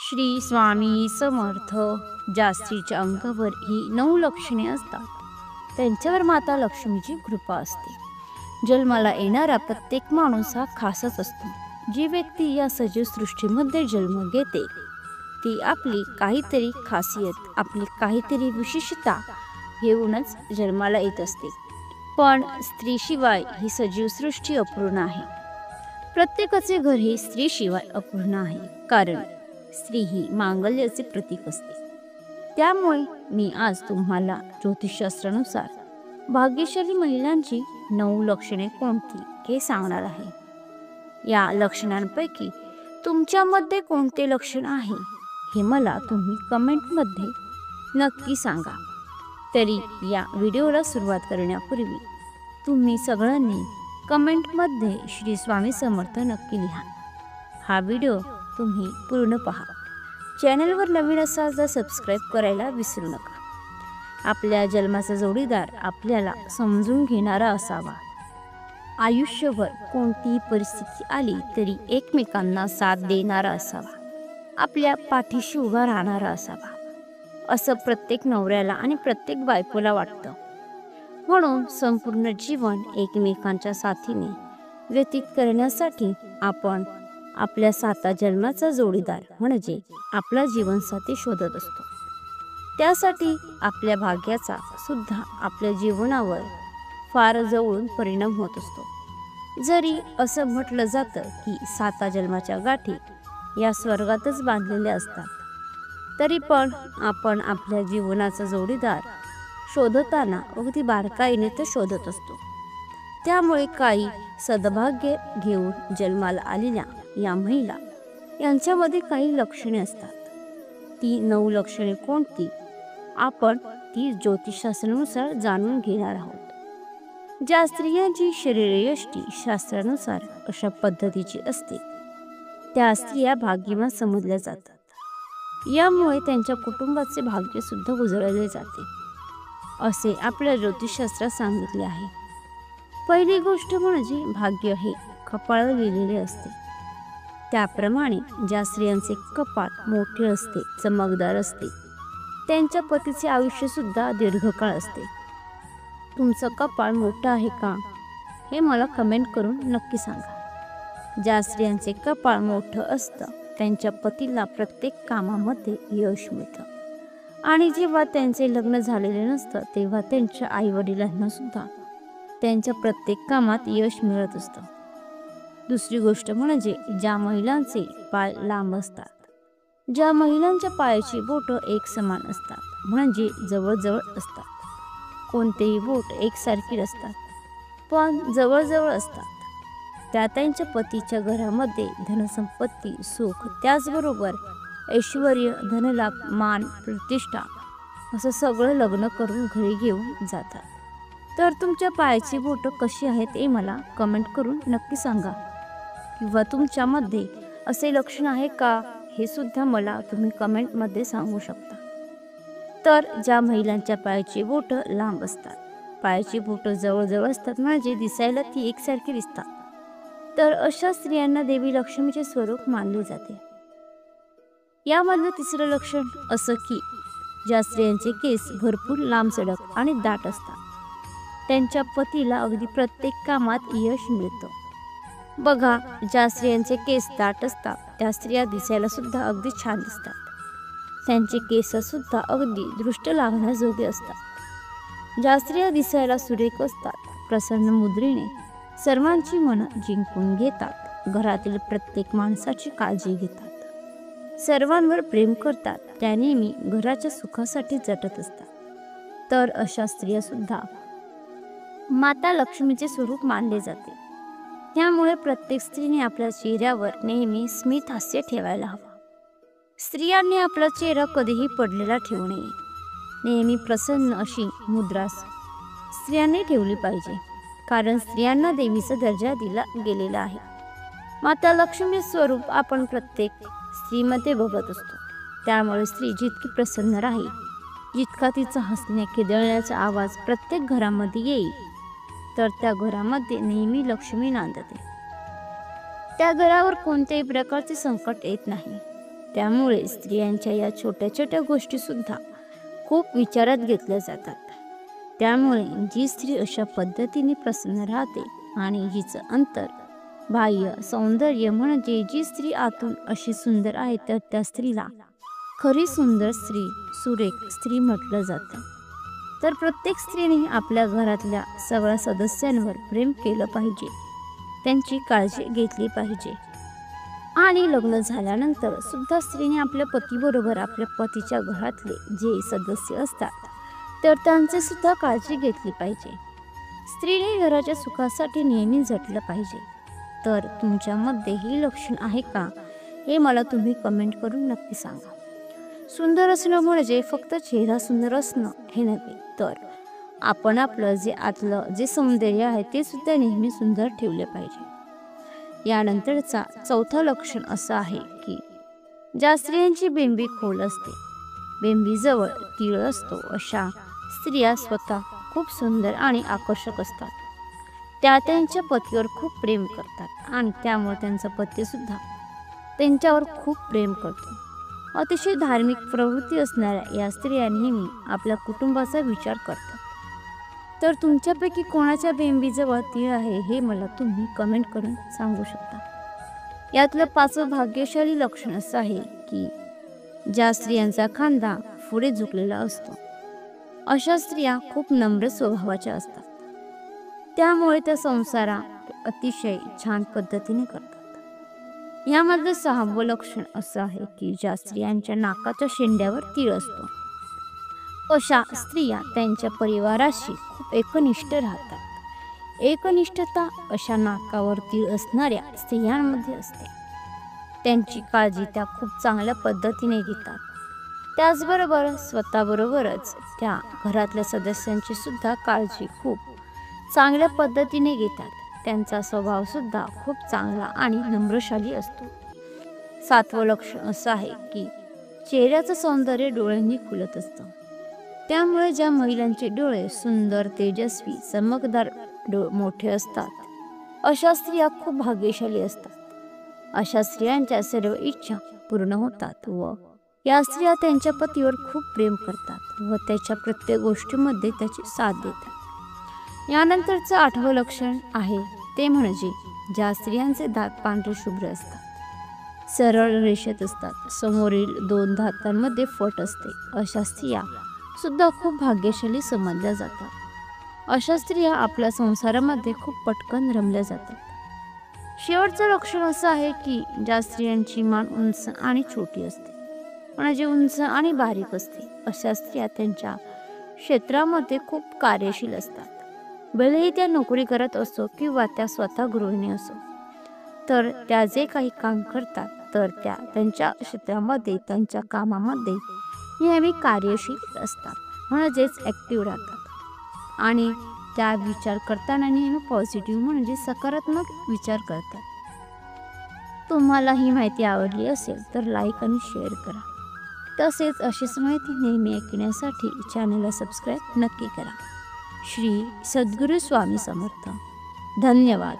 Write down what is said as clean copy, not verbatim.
श्री स्वामी समर्थ. ज्या स्त्रीच्या अंगावर ही 9 लक्षणे असतात त्यांच्यावर माता लक्ष्मीची कृपा असते. जन्माला येणारा प्रत्येक माणूस हा खासच असतो. जी व्यक्ती या सजीव सृष्टीमध्ये जन्म घेते ती आपली काहीतरी खासियत, आपली काहीतरी विशेषता घेऊनच जन्माला येत असते. पण स्त्रीशिवाय ही सजीव सृष्टी अपूर्ण आहे. प्रत्येकाचे घर हे स्त्रीशिवाय अपूर्ण आहे, कारण स्त्री ही मांगल्याचे प्रतीक असते. त्यामुळे मी आज तुम्हाला ज्योतिषशास्त्रानुसार भाग्यशाली महिलांची 9 लक्षणे कोणती हे सांगणार आहे. या लक्षणांपैकी तुमच्यामध्ये कोणते लक्षण आहे हे मला तुम्ही कमेंटमध्ये नक्की सांगा. तरी या व्हिडिओला सुरुवात करण्यापूर्वी तुम्ही सगळ्यांनी कमेंटमध्ये श्री स्वामी समर्थ नक्की लिहा. हा व्हिडिओ तुम्ही पूर्ण पहा. चॅनलवर नवीन असाल तर सबस्क्राईब करायला विसरू नका. आपल्या जन्माचा जोडीदार आपल्याला समजून घेणारा असावा. आयुष्यभर कोणतीही परिस्थिती आली तरी एकमेकांना साथ देणारा असावा. आपल्या पाठीशी उभा राहणारा असावा, असं प्रत्येक नवऱ्याला आणि प्रत्येक बायकोला वाटतं. म्हणून संपूर्ण जीवन एकमेकांच्या साथीने व्यतीत करण्यासाठी आपण आपल्या 7 जन्माचा जोडीदार म्हणजे आपला जीवनसाथी शोधत असतो. त्यासाठी आपल्या भाग्याचा सुद्धा आपल्या जीवनावर फार जवळून परिणाम होत असतो. जरी असं म्हटलं जातं की 7 जन्माच्या गाठी या स्वर्गातच बांधलेल्या असतात, तरी पण आपण आपल्या जीवनाचा जोडीदार शोधताना अगदी बारकाईने ते शोधत असतो. त्यामुळे काही सद्भाग्य घेऊन जन्माला आलेल्या या महिला यांच्यामध्ये काही लक्षणे असतात. ती 9 लक्षणे कोणती आपण ती ज्योतिषशास्त्रानुसार जाणून घेणार आहोत. ज्या स्त्रियांची शरीरयष्टी शास्त्रानुसार अशा पद्धतीची असते त्या स्त्रिया भाग्यवान समजल्या जातात. यामुळे त्यांच्या कुटुंबाचे भाग्य सुद्धा उजळले जाते असे आपल्या ज्योतिषशास्त्रात सांगितले आहे. पहिली गोष्ट म्हणजे भाग्य हे कपाळावर लिहिलेले असते. त्याप्रमाणे ज्या स्त्रियांचे कपाळ मोठे असते, चमकदार असते, त्यांच्या पतीचे आयुष्य सुद्धा दीर्घकाळ असते. तुमचं कपाळ मोठं आहे का हे मला कमेंट करून नक्की सांगा. ज्या स्त्रियांचे कपाळ मोठं असतं त्यांच्या पतीला प्रत्येक कामामध्ये यश मिळतं, आणि जेव्हा त्यांचे लग्न झालेले नसतं तेव्हा त्यांच्या आईवडिलांना सुद्धा त्यांच्या प्रत्येक कामात यश मिळत असतं. दुसरी गोष्ट म्हणजे ज्या महिलांचे पाय लांब असतात. ज्या महिलांच्या पायाची बोटं एक समान असतात म्हणजे जवळजवळ असतात. कोणतेही बोट एकसारखी नसतात पण जवळजवळ असतात. त्या त्यांच्या पतीच्या घरामध्ये धनसंपत्ती, सुख, त्याचबरोबर ऐश्वर, धनलाभ, मान, प्रतिष्ठा असं सगळं लग्न करून घरी घेऊन जातात. तर तुमच्या पायाची बोटं कशी आहेत हे मला कमेंट करून नक्की सांगा. किंवा तुमच्यामध्ये असे लक्षण आहे का हे सुद्धा मला तुम्ही कमेंटमध्ये सांगू शकता. तर ज्या महिलांच्या पायाची बोटं लांब असतात, पायाची बोटं जवळजवळ असतात म्हणजे दिसायला ती एकसारखी दिसतात, तर अशा स्त्रियांना देवी लक्ष्मीचे स्वरूप मानले जाते. यामधलं तिसरं लक्षण असं की ज्या स्त्रियांचे केस भरपूर लांबसडक आणि दाट असतात त्यांच्या पतीला अगदी प्रत्येक कामात यश मिळतं. बघा, ज्या स्त्रियांचे केस दाट असतात त्या स्त्रिया दिसायला सुद्धा अगदी छान दिसतात. त्यांचे केस सुद्धा अगदी दृष्ट लागण्याजोगे असतात. ज्या स्त्रिया दिसायला सुरेख असतात, प्रसन्न मुद्रेने सर्वांची मनं जिंकून घेतात, घरातील प्रत्येक माणसाची काळजी घेतात, सर्वांवर प्रेम करतात, त्या नेहमी घराच्या सुखासाठी झटत असतात, तर अशा स्त्रिया सुद्धा माता लक्ष्मीचे स्वरूप मानले जाते. त्यामुळे प्रत्येक स्त्रीने आपल्या चेहऱ्यावर नेहमी स्मित हास्य ठेवायला हवं. स्त्रियांनी आपला चेहरा कधीही पडलेला ठेवू नये. नेहमी प्रसन्न अशी मुद्रा स्त्रियांनी ठेवली पाहिजे, कारण स्त्रियांना देवीचा दर्जा दिला गेलेला आहे. माता लक्ष्मी स्वरूप आपण प्रत्येक स्त्रीमध्ये बघत असतो. त्यामुळे स्त्री जितकी प्रसन्न राहील, जितका तिचा हसण्या खिदळण्याचा आवाज प्रत्येक घरामध्ये येईल, तर त्या घरामध्ये नेहमी लक्ष्मी नांदते. त्या घरावर कोणत्याही प्रकारचे संकट येत नाही. त्यामुळे स्त्रियांच्या या छोट्या छोट्या गोष्टीसुद्धा खूप विचारात घेतल्या जातात. त्यामुळे जी स्त्री अशा पद्धतीने प्रसन्न राहते आणि जिचं अंतर बाह्य सौंदर्य म्हणजे जी स्त्री आतून अशी सुंदर आहे तर त्या स्त्रीला खरी सुंदर स्त्री, सुरेख स्त्री म्हटलं जातं. तर प्रत्येक स्त्रीने आपल्या घरातल्या सगळ्या सदस्यांवर प्रेम केलं पाहिजे, त्यांची काळजी घेतली पाहिजे. आणि लग्न झाल्यानंतर सुद्धा स्त्रीने आपल्या पतीबरोबर आपल्या पतीच्या घरातले जे सदस्य असतात तर त्यांचे सुद्धा काळजी घेतली पाहिजे. स्त्रीने घराच्या सुखासाठी नेहमी झटलं पाहिजे. तर तुमच्यामध्ये हे लक्षण आहे का हे मला तुम्ही कमेंट करून नक्की सांगा. सुंदर असणं म्हणजे फक्त चेहरा सुंदर असणं हे नव्हे, तर आपण आपलं जे आतलं जे सौंदर्य आहे ते सुद्धा नेहमी सुंदर ठेवले पाहिजे. यानंतरचा चौथा लक्षण असं आहे की ज्या स्त्रियांची बेंबी खोल असते, बेंबीजवळ तीळ असतो, अशा स्त्रिया स्वतः खूप सुंदर आणि आकर्षक असतात. त्या त्यांच्या पतीवर खूप प्रेम करतात आणि त्यामुळे त्यांचा पती सुद्धा त्यांच्यावर खूप प्रेम करतो. अतिशय धार्मिक प्रवृत्ती असणाऱ्या या स्त्रिया नेहमी आपल्या कुटुंबाचा विचार करतात. तर तुमच्यापैकी कोणाच्या बेंबीजवळ तीळ आहे हे मला तुम्ही कमेंट करून सांगू शकता. यातलं पाचवं भाग्यशाली लक्षण असं आहे की ज्या स्त्रियांचा खांदा पुढे झुकलेला असतो, अशा स्त्रिया खूप नम्र स्वभावाच्या असतात. त्यामुळे त्या संसारा अतिशय छान पद्धतीने करतात. यामधलं सहावं लक्षण असं आहे की ज्या स्त्रियांच्या नाकाच्या शेंड्यावर तीळ असतो, अशा स्त्रिया त्यांच्या परिवाराशी खूप एकनिष्ठ राहतात. एकनिष्ठता अशा नाकावर तीळ असणाऱ्या स्त्रियांमध्ये असते. त्यांची काळजी त्या खूप चांगल्या पद्धतीने घेतात. त्याचबरोबर स्वतःबरोबरच त्या घरातल्या सदस्यांची सुद्धा काळजी खूप चांगल्या पद्धतीने घेतात. त्यांचा स्वभाव सुद्धा खूप चांगला आणि नम्रशाली असतो. सातवं लक्षण असं आहे की चेहऱ्याचं सौंदर्य डोळ्यांनी खुलत असतं. त्यामुळे ज्या महिलांचे डोळे सुंदर, तेजस्वी, चमकदार मोठे असतात, अशा स्त्रिया खूप भाग्यशाली असतात. अशा स्त्रियांच्या सर्व इच्छा पूर्ण होतात व या स्त्रिया त्यांच्या पतीवर खूप प्रेम करतात व त्याच्या प्रत्येक गोष्टीमध्ये त्याची साथ देतात. यानंतरचं आठवं लक्षण आहे ते म्हणजे ज्या स्त्रियांचे दात पांढरे शुभ्र असतात, सरळ रेषेत असतात, समोरील 2 दातांमध्ये फट असते, अशा स्त्रिया सुद्धा खूप भाग्यशाली समजल्या जातात. अशा स्त्रिया आपल्या संसारामध्ये खूप पटकन रमल्या जातात. शेवटचं लक्षण असं आहे की ज्या स्त्रियांची मान उंच आणि छोटी असते, म्हणजे उंच आणि बारीक असते, अशा स्त्रिया त्यांच्या क्षेत्रामध्ये खूप कार्यशील असतात. भलेही त्या नोकरी करत असो किंवा त्या स्वतः गृहिणी असो, तर त्या जे काही काम करतात तर त्या त्यांच्या क्षेत्रामध्ये त्यांच्या कामामध्ये नेहमी कार्यशील असतात, म्हणजेच ॲक्टिव्ह राहतात आणि त्या विचार करताना नेहमी पॉझिटिव्ह म्हणजे सकारात्मक विचार करतात. तुम्हाला ही माहिती आवडली असेल तर लाईक आणि शेअर करा. तसेच अशीच माहिती नेहमी ऐकण्यासाठी चॅनलला सबस्क्राईब नक्की करा. श्री सद्गुरू स्वामी समर्थ. धन्यवाद.